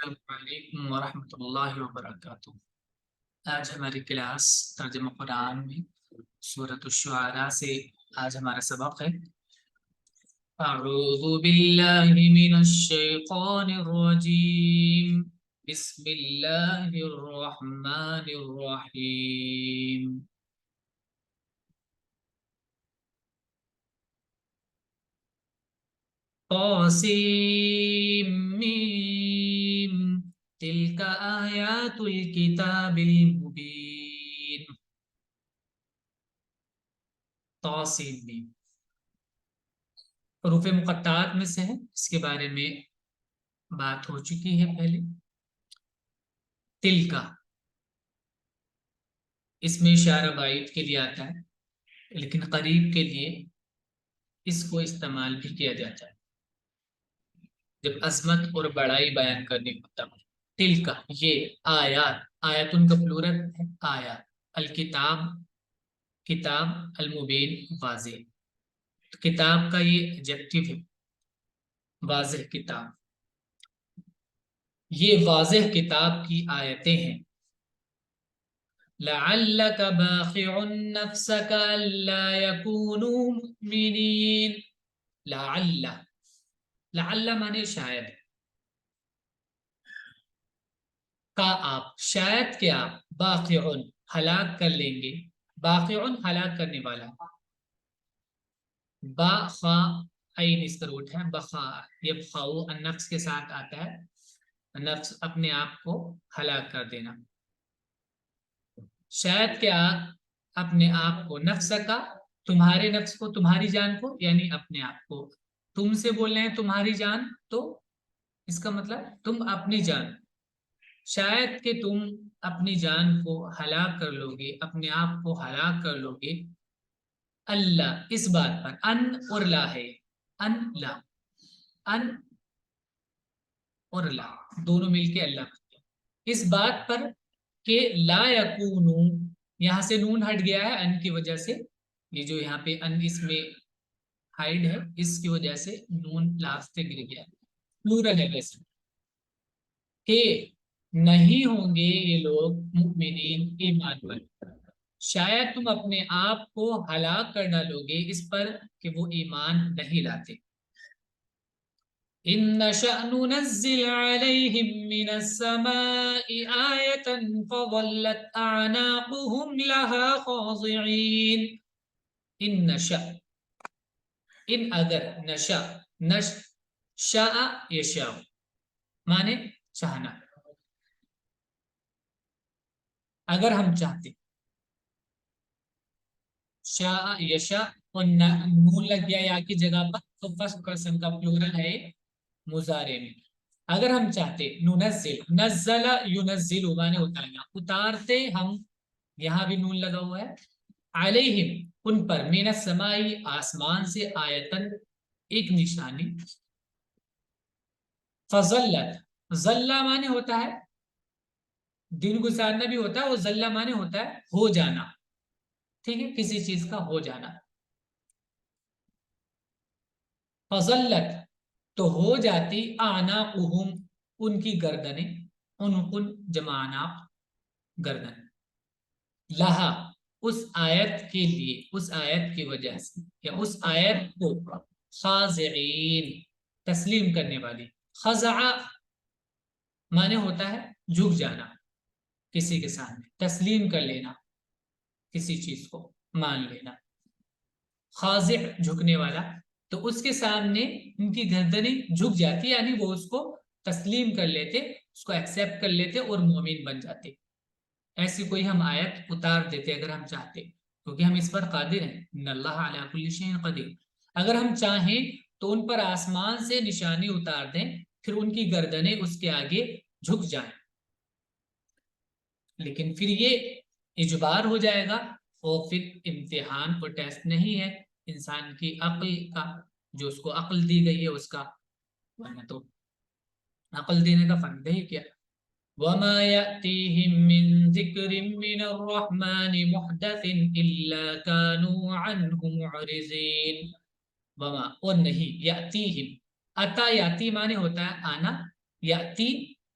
السلام ورحمۃ اللہ وبرکاتہ۔ آج ہماری کلاس ترجمہ قرآن میں سورۃ الشعراء سے آج ہمارا سبق ہے۔ اعوذ باللہ من الشیطان الرجیم، بسم اللہ الرحمن الرحیم۔ طاسیم تلک آیات الکتاب المبین۔ طاسیم حروف مقطعات میں سے ہے، اس کے بارے میں بات ہو چکی ہے پہلے۔ تلکا اس میں اشارہ بعید کے لیے آتا ہے، لیکن قریب کے لیے اس کو استعمال بھی کیا جاتا ہے جب عظمت اور بڑائی بیان کرنے ہوتا ہے۔ تلکا یہ آیات، آیات ان کا پلورل ہے آیات، الکتاب کتاب، المبین واضح، کتاب کا یہ ایڈجیکٹو ہے، واضح کتاب، یہ واضح کتاب کی آیتیں ہیں۔ لعلک باخع نفسک الا یکونوا مؤمنین۔ لعل مانے شاید، کا آپ شاید کہ آپ باخع ہلاک کر لیں گے، باخع ہلاک کرنے والا، با خا عین اس کا روٹ ہے بخا، یبخعو النفس کے ساتھ آتا ہے، نفس اپنے آپ کو ہلاک کر دینا۔ شاید کہ آپ اپنے آپ کو، نفس کا تمہارے نفس کو، تمہاری جان کو، یعنی اپنے آپ کو، تم سے بول رہے ہیں تمہاری جان، تو اس کا مطلب تم اپنی جان، شاید کہ تم اپنی جان کو ہلاک کر لو گے، اپنے آپ کو ہلاک کر لو گے، اللہ اس بات پر، ان اور لا ہے، ان لا، ان اور لا دونوں مل کے اللہ بنتے ہیں، اس بات پر کہ لا یکونو، یہاں سے نون ہٹ گیا ہے ان کی وجہ سے، یہ جو یہاں پہ ان اس میں ہائڈ ہے اس کی وجہ سے نون لاسٹ سے گر گیا، پلورل ہے ویسے، کہ نہیں ہوں گے یہ لوگ مؤمنین ایمان پر، شاید تم اپنے آپ کو ہلاک کرنا لوگے اس پر کہ وہ ایمان نہیں لاتے۔ إن نشأ ننزل عليهم من السماء آية فظلت أعناقهم لها خاضعين۔ إن نشأ، إن اگر، نشأ شاء يشاء مانے چاہنا، اگر ہم چاہتے، شاء یشاء اور نون لگ گیا یا کی جگہ پر تو فرسٹ پرسن کا پلورل ہے مضارع میں، اگر ہم چاہتے، ننزل، نزل ینزل مانے اتارنا، اتارتے ہم، یہاں بھی نون لگا ہوا ہے، علیہم ان پر، من السماء آسمان سے، آیتن ایک نشانی، فظلت، ظلہ مانے ہوتا ہے دن گزارنا بھی ہوتا ہے، وہ ظلہ مانے ہوتا ہے ہو جانا، ٹھیک ہے، کسی چیز کا ہو جانا، فظلت تو ہو جاتی، اعناقہم ان کی گردنیں، عنقن جمع عناق گردن، لہا اس آیت کے لیے، اس آیت کی وجہ سے یا اس آیت کو، خاضعین تسلیم کرنے والی، خضع مانے ہوتا ہے جھک جانا کسی کے سامنے، تسلیم کر لینا کسی چیز کو، مان لینا، خاضع جھکنے والا، تو اس کے سامنے ان کی گردنیں جھک جاتی، یعنی وہ اس کو تسلیم کر لیتے، اس کو ایکسیپٹ کر لیتے اور مومن بن جاتے، ایسی کوئی ہم آیت اتار دیتے اگر ہم چاہتے، کیونکہ ہم اس پر قادر ہیں، ان اللہ علی کل شیء قدیر، اگر ہم چاہیں تو ان پر آسمان سے نشانی اتار دیں، پھر ان کی گردنیں اس کے آگے جھک جائیں، لیکن پھر یہ اجبار ہو جائے گا اور پھر امتحان اور ٹیسٹ نہیں ہے انسان کی عقل کا، جو اس کو عقل دی گئی ہے اس کا، ورنہ تو عقل دینے کا فن ہی کیا۔ وما يأتيهم من ذكر من الرحمن محدث إلا كانوا عنه معرضين۔ وما اور نہیں، یاتیہم، اتا یاتی مانے ہوتا ہے آنا، یاتی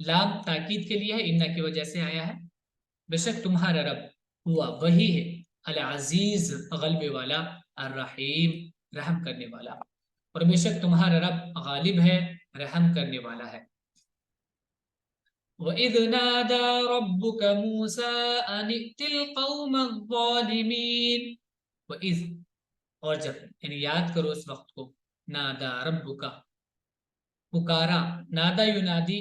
لام تاکید کے لیے ہے، انا کی وجہ سے آیا ہے. بے شک تمہارا رب ہوا وہی ہے العزیز غلبے والا، الرحیم رحم کرنے والا، اور بے شک تمہارا رب غالب ہے رحم کرنے والا ہے. وَإِذْ نَادَى رَبُّكَ مُوسَىٰ أَنِ ائْتِ الْقَوْمَ الظَّالِمِينَ. وَإِذْ اور جب، یعنی یاد کرو اس وقت کو. نادا ربک پکارا، نادا ینادی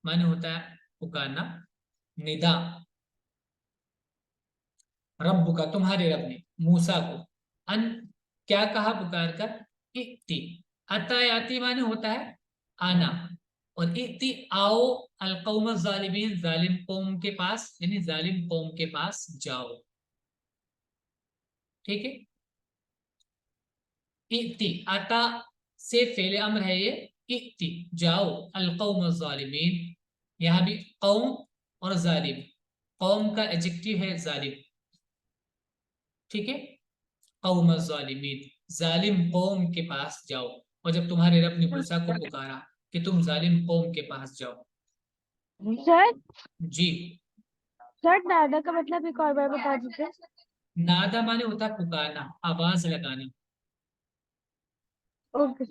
معنی ہوتا ہے پکارنا، ندا. رب کا تمہارے رب نے موسیٰ کو ان کیا کہا پکار کر، ائتی. اتا یاتی معنی ہوتا ہے آنا، اور ائتی آؤ، القوم الظالمین ظالم قوم کے پاس، یعنی ظالم قوم کے پاس جاؤ. ٹھیک ہے. ائتی اتا سے فعل امر ہے یہ، ائتی جاؤ، القوم الظالمین، یہاں بھی قوم اور ظالم، قوم کا ایڈجیکٹو ہے ظالم. ٹھیک ہے. قوم الظالمین ظالم قوم کے پاس جاؤ. اور جب تمہارے رب نے موسیٰ کو پکارا کہ تم ظالم قوم کے پاس جاؤ. سر جی. سر نادا کا مطلب ایک اور بار بتا دیجیے. نادا مانے ہوتا ہے پکارنا، آواز لگانا. اوکے.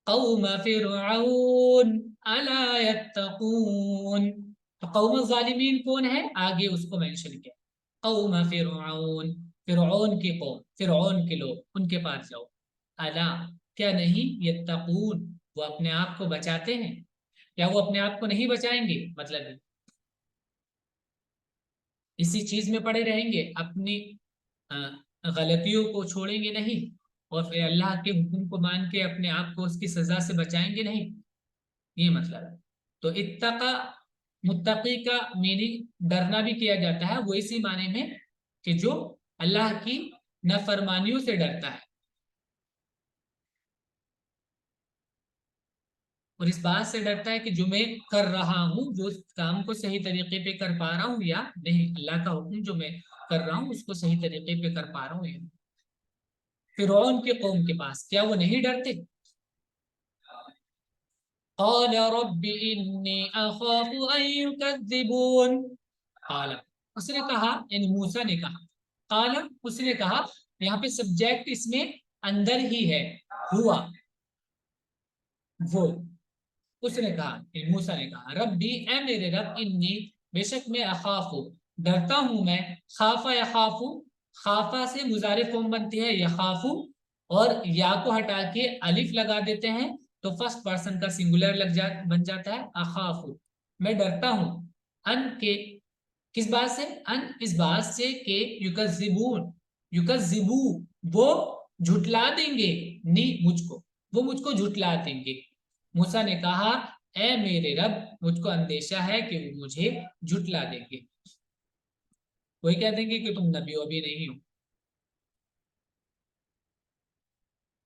قوم فرعون الا یتقون. تو قوم الظالمین کون ہے، آگے اس کو مینشن کیا. قوم فرعون، فرعون کی قوم، فرعون کے لوگ، ان کے پاس جاؤ. الا کیا نہیں، یتقون وہ اپنے آپ کو بچاتے ہیں، یا وہ اپنے آپ کو نہیں بچائیں گے. مطلب اسی چیز میں پڑے رہیں گے، اپنی غلطیوں کو چھوڑیں گے نہیں، اور پھر اللہ کے حکم کو مان کے اپنے آپ کو اس کی سزا سے بچائیں گے نہیں. یہ مطلب ہے. تو اتقا متقی کا میننگ ڈرنا بھی کیا جاتا ہے، وہ اسی معنی میں کہ جو اللہ کی نافرمانیوں سے ڈرتا ہے، اور اس بات سے ڈرتا ہے کہ جو میں کر رہا ہوں، جو کام کو صحیح طریقے پہ کر پا رہا ہوں یا نہیں، اللہ کا حکم جو میں کر رہا ہوں اس کو صحیح طریقے پہ کر پا رہا ہوں یا نہیں. فرعون کے قوم کے پاس کیا وہ نہیں ڈرتے؟ قال رب انی اخاف ان یکذبون. قال اس نے کہا، یعنی موسیٰ نے کہا، قال اس نے کہا، یہاں پہ سبجیکٹ اس میں اندر ہی ہے، ہوا وہ. اس نے کہا، موسیٰ نے کہا، ربی اے میرے رب، انی بے شک میں اخاف ڈرتا ہوں میں، خافا یخافو، خافا سے مضارع فارم بنتی ہے یخافو، اور یا کو ہٹا کے الف لگا دیتے ہیں تو فرسٹ پرسن کا سنگولر بن جاتا ہے اخافو، میں ڈرتا ہوں. ان کے کس بات سے، ان اس بات سے کہ یکذبون، یکذبو وہ جھٹلا دیں گے، نی مجھ کو، وہ مجھ کو جھٹلا دیں گے. موسیٰ نے کہا اے میرے رب مجھ کو اندیشہ ہے کہ وہ مجھے جھٹلا دیں گے، وہی کہہ دیں گے کہ تم نبی ابھی نہیں ہو.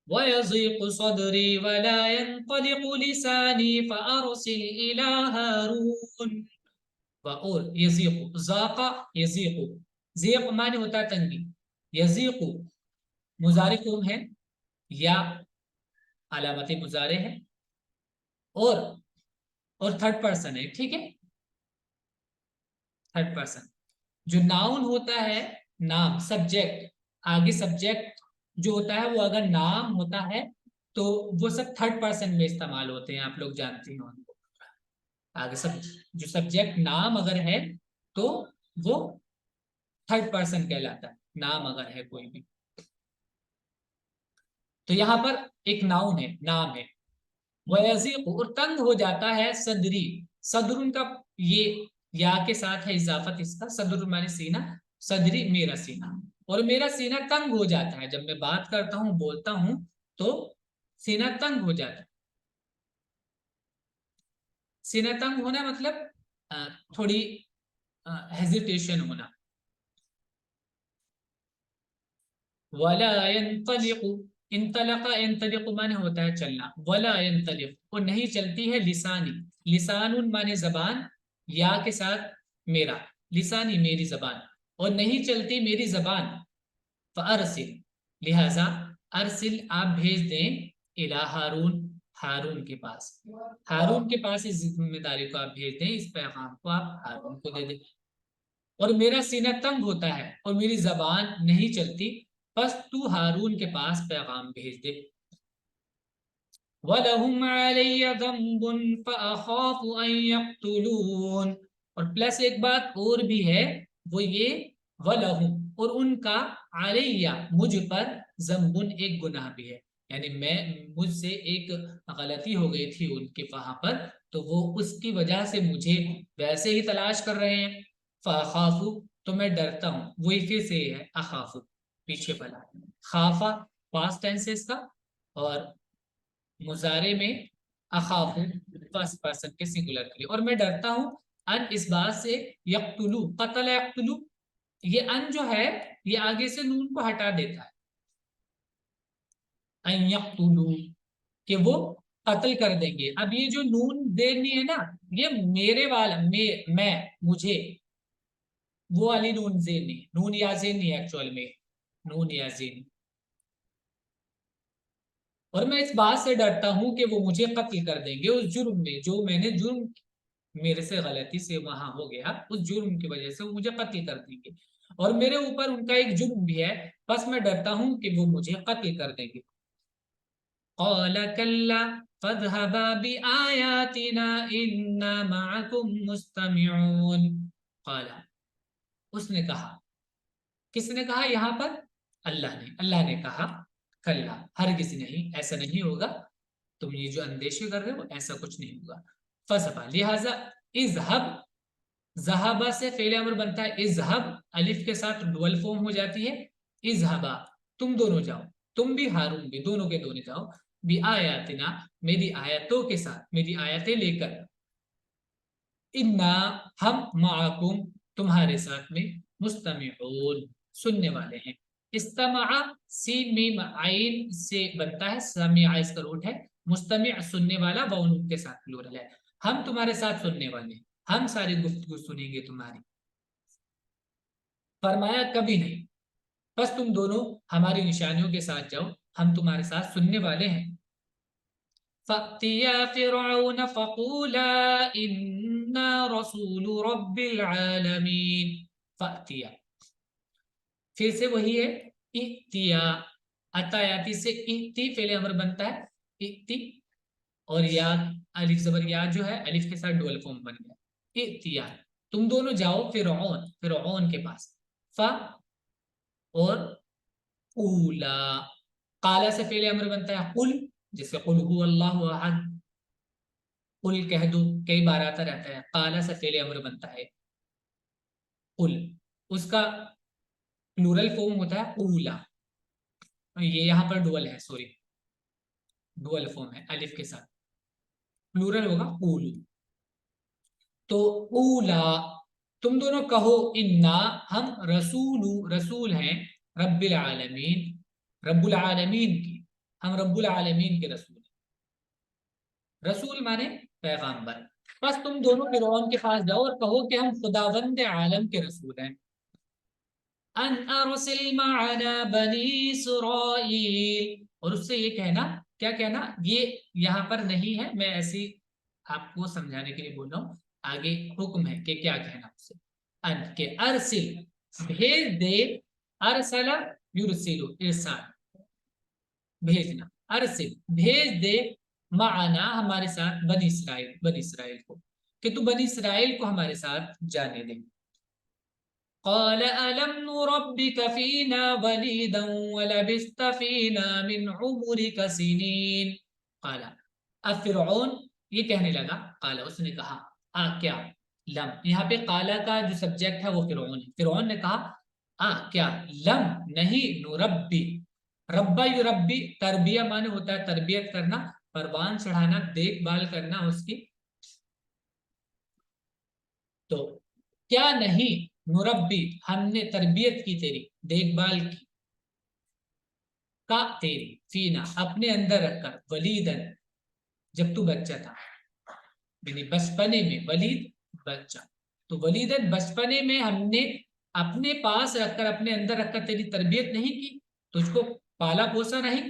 وَيَضِيقُ صَدْرِي وَلَا يَنطَلِقُ لِسَانِي فَأَرْسِلْ إِلَىٰ هَارُونَ. اور یزیق، ذاقا یزیق، ذیق معنی ہوتا ہے تنگی، یزیق مضارع فعل ہے یا علامت مضارع ہے، اور تھرڈ پرسن ہے. ٹھیک ہے. تھرڈ پرسن جو ناؤن ہوتا ہے، نام سبجیکٹ، آگے سبجیکٹ جو ہوتا ہے وہ اگر نام ہوتا ہے تو وہ سب تھرڈ پرسن میں استعمال ہوتے ہیں، آپ لوگ جانتے ہیں ان کو. آگے سب جو سبجیکٹ نام اگر ہے تو وہ تھرڈ پرسن کہلاتا ہے، نام اگر ہے کوئی بھی. تو یہاں پر ایک ناؤن ہے، نام ہے. وَيَزِيقُ اور تنگ ہو جاتا ہے، صدری، صدر کا یہ یا کے ساتھ ہے اضافت اس کا، صدر معنی سینہ، صدری میرا سینہ، اور میرا سینہ تنگ ہو جاتا ہے جب میں بات کرتا ہوں، بولتا ہوں تو سینہ تنگ ہو جاتا ہے. سینہ تنگ ہونا مطلب تھوڑی ہیزیٹیشن ہونا. وَلَا يَنطَلِقُ انطلق، انطلق معنی ہوتا ہے چلنا، وَلَا يَنطَلِقُ اور نہیں چلتی ہے لسانی، لسان معنی زبان، یا کے ساتھ میرا، لسانی میری زبان، اور نہیں چلتی میری زبان. فَأَرْسِلْ لہذا ارسل آپ بھیج دیں، اِلَىٰ ہارون ہارون کے پاس. ہارون کے پاس اس ذمہ داری کو آپ بھیج دیں, اس پیغام کو آپ ہارون کو دے دیں. اور میرا سینہ تنگ ہوتا ہے اور میری زبان نہیں چلتی, بس تو ہارون کے پاس پیغام بھیج دے. وَلَهُمْ عَلَيَّ ذَنْبٌ فَأَخَافُ أَن يَقْتُلُونَ. اور پلس ایک بات اور بھی ہے, وہ یہ وَلَهُمْ, اور ان کا عَلَيَّ, مجھ پر, ذنبٌ, ایک گناہ بھی ہے. یعنی مجھ سے ایک غلطی ہو گئی تھی ان کے وہاں پر, تو وہ اس کی وجہ سے مجھے ویسے ہی تلاش کر رہے ہیں. فَأَخَافُ, تو میں ڈرتا ہوں. وہی پھر سے ہے اخاف, پیچھے پڑا خافا پاسٹ ٹینس ہے اس کا, اور مضارع میں اخاف فرسٹ پرسن کے سنگولر کے لیے. اور میں ڈرتا ہوں ان, اس بات سے, یقتلو, قتل یقتلو, یہ ان جو ہے یہ آگے سے نون کو ہٹا دیتا ہے. ان یقتلو, کہ وہ قتل کر دیں گے. اب یہ جو نون دینی ہے نا, یہ میرے والا, میں, مجھے, وہ والی نون زین نہیں, نون یا زین نہیں ایکچوئل میں, نون یا زین. اور میں اس بات سے ڈرتا ہوں کہ وہ مجھے قتل کر دیں گے اس جرم میں, جو میں نے جرم میرے سے غلطی سے وہاں ہو گیا, اس جرم کی وجہ سے وہ مجھے قتل کر دیں گے. اور میرے اوپر ان کا ایک جرم بھی ہے, بس میں ڈرتا ہوں کہ وہ مجھے قتل کر دیں گے. قال كلا فاذهبا بآياتنا إنا معكم مستمعون. قال, اس نے کہا, کس نے کہا یہاں پر؟ اللہ نے کہا, کلا, ہرگز نہیں, ایسا نہیں ہوگا, تم یہ جو اندیشے کر رہے ہو ایسا کچھ نہیں ہوگا. فذهبا, لہذا اذهب, ذهب سے فعل امر بنتا ہے, اذهب الف کے ساتھ ڈوئل فارم ہو جاتی ہے. اذهبا, تم دونوں جاؤ, تم بھی ہارون بھی, دونوں کے دونوں جاؤ, بآیاتنا, میری آیتوں کے ساتھ, میری آیتیں لے کر, انا, ہم, معکم, تمہارے ساتھ میں, مستمعون, سننے والے ہیں. استمع سین میم عین سے بنتا ہے, سمع اس کا روٹ ہے, مستمع سننے والا, وون کے ساتھ پلورل ہے. ہم تمہارے ساتھ سننے والے ہیں, ہم ساری گفتگو سنیں گے تمہاری. فرمایا کبھی نہیں, بس تم دونوں ہماری نشانیوں کے ساتھ جاؤ, ہم تمہارے ساتھ سننے والے ہیں. فَأْتِيَا فِرْعَوْنَ فَقُولَا إِنَّا رَسُولُ رَبِّ الْعَالَمِينَ. فَأْتِيَا, پھر سے وہی ہے, ائتیا, اتایاتی سے ائتی فعل امر بنتا ہے, ائتی, اور یا الف زبر یا جو ہے الف کے ساتھ ڈوئل فارم بن گیا. ائتیا, تم دونوں جاؤ فرعون, فرعون کے پاس. فا, اور اولا, قالا سے فعل امر بنتا ہے قل, جیسے قل هو اللہ احد, قل کہہ دو, کئی بار آتا رہتا ہے. قالا سے فعل امر بنتا ہے قل, اس کا پلورل فارم ہوتا ہے اولا, یہ یہاں پر ڈوئل ہے, سوری, ڈوئل فارم ہے الف کے ساتھ, پلورل ہوگا اولو. تو اولا, تم دونوں کہو, انا, ہم, رسول ہیں, رب العالمین, رب العالمین کی, ہم رب العالمین کے رسول ہیں. رسول مانے پیغامبر. بس تم دونوں فرعون کے پاس جاؤ اور کہو کہ ہم خداوند عالم کے رسول ہیں. ان ارسل معنا بنی اسرائیل, اور اس سے یہ کہنا, کیا کہنا, یہ یہاں پر نہیں ہے, میں ایسی آپ کو سمجھانے کے لیے بول رہا ہوں, آگے حکم ہے کہ کیا کہنا اس سے. ان کے ارسل, بھیج دے, ارسل یرسل, ارسال, بھیجنا, ارسل, بھیج دے, معنا, ہمارے ساتھ, بنی اسرائیل, بنی اسرائیل کو, کہ تو بنی اسرائیل کو ہمارے ساتھ جانے دیں. قال ألم نربك فينا وليدا ولبثت فينا من عمرك سنين. قال, اب فرعون یہ کہنے لگا, قال, اس نے کہا, کیا, لم, یہاں پہ قالا کا جو سبجیکٹ ہے وہ فرعون ہے. فرعون نے کہا, کیا, لم, نہیں, نربی, ربا یربی, تربیہ مانے ہوتا ہے تربیت کرنا, پروان چڑھانا, دیکھ بھال کرنا اس کی. تو کیا نہیں, نربی, ہم نے تربیت کی تیری, دیکھ بھال کی, کا تیری, فینا, اپنے اندر رکھ کر, ولیدن, جب تو بچہ تھا, یعنی بچپنے میں, ولید بچہ, تو ولیدن بچپنے میں ہم نے اپنے پاس رکھ کر, اپنے اندر رکھ کر تیری تربیت نہیں کی, تجھ کو پالا پوسا نہیں.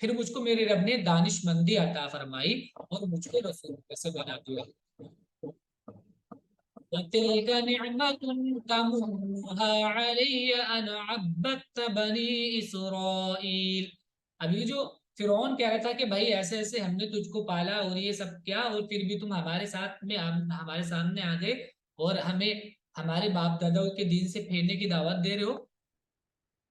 پھر مجھ کو میرے رب نے دانش مندی عطا فرمائی اور مجھ کو رسول سے بنا دیا. وَتِلْكَ نِعْمَةٌ تَمُنُّهَا عَلَيَّ أَنْ عَبَّدْتَ بَنِي إِسْرَائِيل. اب یہ جو فرعون کہہ رہا تھا کہ بھائی ایسے ایسے ہم نے تجھ کو پالا اور یہ سب کیا، اور پھر بھی تم ہمارے ساتھ میں ہمارے سامنے آ گئے اور ہمیں ہمارے باپ دادا کے دین سے پھیرنے کی دعوت دے رہے ہو،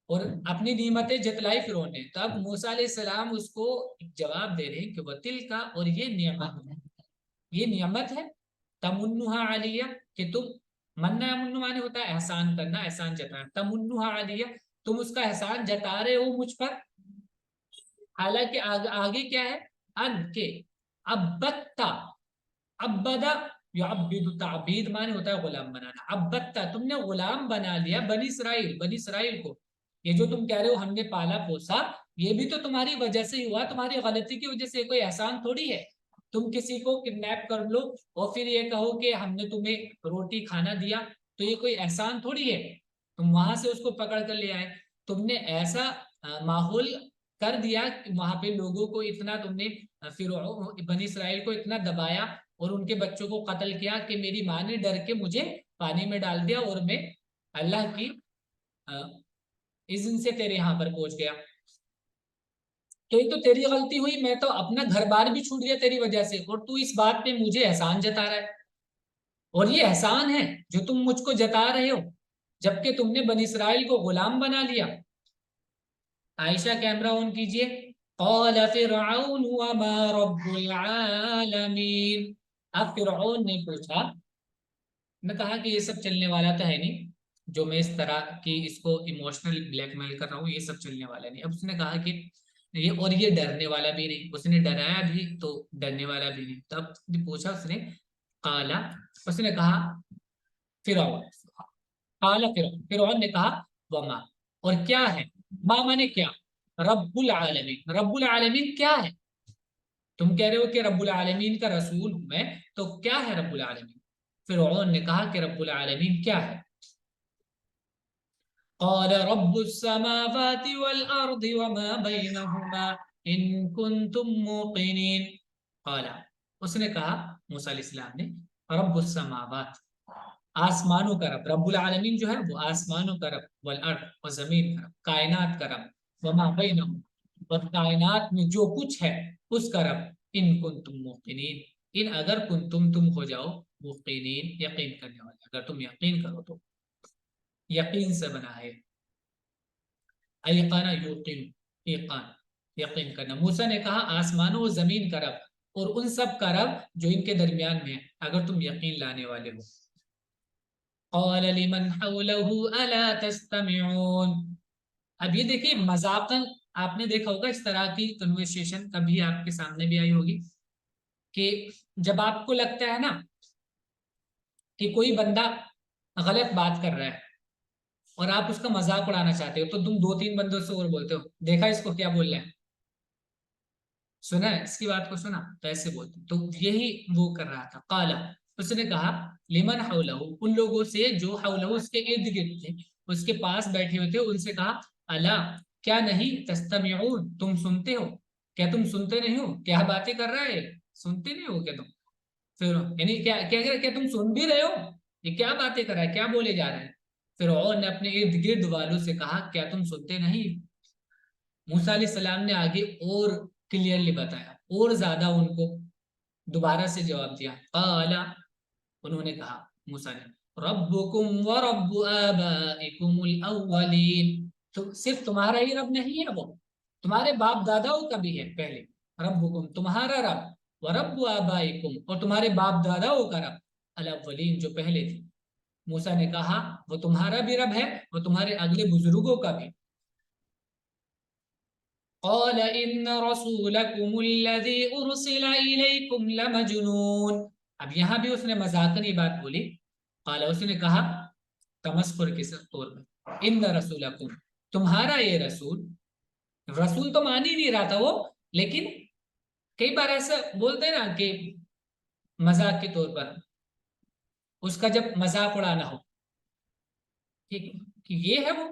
اور اپنی نعمتیں جتلائی فرعون نے. تو اب موسیٰ علیہ السلام اس کو جواب دے رہے ہیں کہ وَتِلْكَ، اور یہ نعمت ہے، یہ نعمت ہے، تمنھا علیہ، کہ تم، مننا یمن مانے ہوتا ہے احسان کرنا، احسان جتانا، تمنھا علیہ، تم اس کا احسان جتا رہے ہو مجھ پر. حالانکہ آگے کیا ہے، ان کے ابتا، ابدا یعبد، تعبید مانے ہوتا ہے غلام بنانا. ابتا، تم نے غلام بنا لیا بنی اسرائیل، بنی اسرائیل کو. یہ جو تم کہہ رہے ہو ہم نے پالا پوسا، یہ بھی تو تمہاری وجہ سے ہی ہوا، تمہاری غلطی کی وجہ سے، کوئی احسان تھوڑی ہے. تم کسی کو کڈنیپ کر لو اور پھر یہ کہو کہ ہم نے تمہیں روٹی کھانا دیا، تو یہ کوئی احسان تھوڑی ہے. تم وہاں سے اس کو پکڑ کر لے آئے. تم نے ایسا ماحول کر دیا کہ وہاں پہ لوگوں کو اتنا، تم نے بنی اسرائیل کو اتنا دبایا اور ان کے بچوں کو قتل کیا کہ میری ماں نے ڈر کے مجھے پانی میں ڈال دیا اور میں اللہ کی اذن سے تیرے یہاں پر پہنچ گیا. تو یہ تو تیری غلطی ہوئی، میں تو اپنا گھر بار بھی چھوٹ گیا تیری وجہ سے، اور تو اس بات پہ مجھے احسان جتا رہا ہے. اور یہ احسان ہے جو تم مجھ کو جتا رہے ہو جبکہ تم نے بنی اسرائیل کو غلام بنا لیا. عائشہ کیمرہ آن کیجئے. قال فرعون وما رب العالمین. اب فرعون نے پوچھا، میں کہا کہ یہ سب چلنے والا تو ہے نہیں، جو میں اس طرح کی اس کو ایموشنل بلیک میل کر رہا ہوں، یہ سب چلنے والا نہیں. اب اس نے کہا کہ یہ، اور یہ ڈرنے والا بھی نہیں، اس نے ڈرایا بھی تو ڈرنے والا بھی نہیں. تب پوچھا اس نے، قالا، اس نے کہا فرعون، قالا فرعون نے کہا وما، اور کیا ہے، ما مانے کیا، رب العالمین، رب العالمین کیا ہے. تم کہہ رہے ہو کہ رب العالمین کا رسول ہوں میں، تو کیا ہے رب العالمین. فرعون نے کہا کہ رب العالمین کیا ہے. قال رب السماوات والارض وما بینہما ان کنتم موقنین. قال، اس نے کہا موسیٰ علیہ السلام نے، رب السماوات، آسمانوں کا رب، رب العالمین جو ہے وہ آسمانوں کا رب، والارض، اور زمین کا رب، کائنات کا رب، وما بینہما، اور کائنات میں جو کچھ ہے اس کا رب، ان کنتم موقنین، ان اگر کنتم تم ہو جاؤ، موقنین یقین کرنے والے، اگر تم یقین کرو تو. یقین سے بنا ہے، ایقانا یوقن، ایقان یقین کرنا. موسیٰ نے کہا آسمانوں و زمین کا رب اور ان سب کا رب جو ان کے درمیان میں ہے، اگر تم یقین لانے والے ہو. قال لمن حوله الا تستمعون. اب یہ دیکھیے مذاقن، آپ نے دیکھا ہوگا اس طرح کی کنورسیشن کبھی آپ کے سامنے بھی آئی ہوگی کہ جب آپ کو لگتا ہے نا کہ کوئی بندہ غلط بات کر رہا ہے اور آپ اس کا مذاق اڑانا چاہتے ہو، تو تم دو تین بندوں سے اور بولتے ہو، دیکھا اس کو کیا بول رہے ہیں، سنا ہے اس کی بات کو، سنا، تو ایسے بولتے. تو یہی وہ کر رہا تھا. قالا، اس نے کہا لمن حولہ، ان لوگوں سے جو حولہ اس کے ارد گرد تھے، اس کے پاس بیٹھے ہوئے تھے، ان سے کہا الا، کیا نہیں، تستمعون، تم سنتے ہو، کیا تم سنتے نہیں ہو، کیا باتیں کر رہا ہے، سنتے نہیں ہو کیا تم. پھر یعنی کیا تم سن بھی رہے ہو، یہ کیا باتیں کر رہا ہے، کیا بولے جا رہے ہیں. فرعون نے اپنے ارد گرد والوں سے کہا کیا تم سنتے نہیں. موسیٰ علیہ السلام نے آگے اور کلیئرلی بتایا اور زیادہ ان کو دوبارہ سے جواب دیا. قال، انہوں نے کہا موسیٰ نے، ربکم ورب آبائکم الاولین، تو صرف تمہارا ہی رب نہیں ہے، وہ تمہارے باپ داداؤں کا بھی ہے پہلے. ربکم تمہارا رب، ورب آبائکم اور تمہارے باپ داداؤں کا رب، الاولین جو پہلے تھے. موسیٰ نے کہا وہ تمہارا بھی رب ہے اور تمہارے اگلے بزرگوں کا بھی. قال ان رسولکم الذی ارسل الیکم لمجنون. اب یہاں بھی اس نے مذاقن یہ بات بولی. قال، اس نے کہا تمسخر کے طور پر، ان رسولکم، تمہارا یہ رسول، رسول تو مان ہی نہیں رہا تھا وہ، لیکن کئی بار ایسا بولتے ہیں نا کہ مذاق کے طور پر، اس کا جب مذاق اڑانا ہو، ٹھیک، کہ یہ ہے وہ.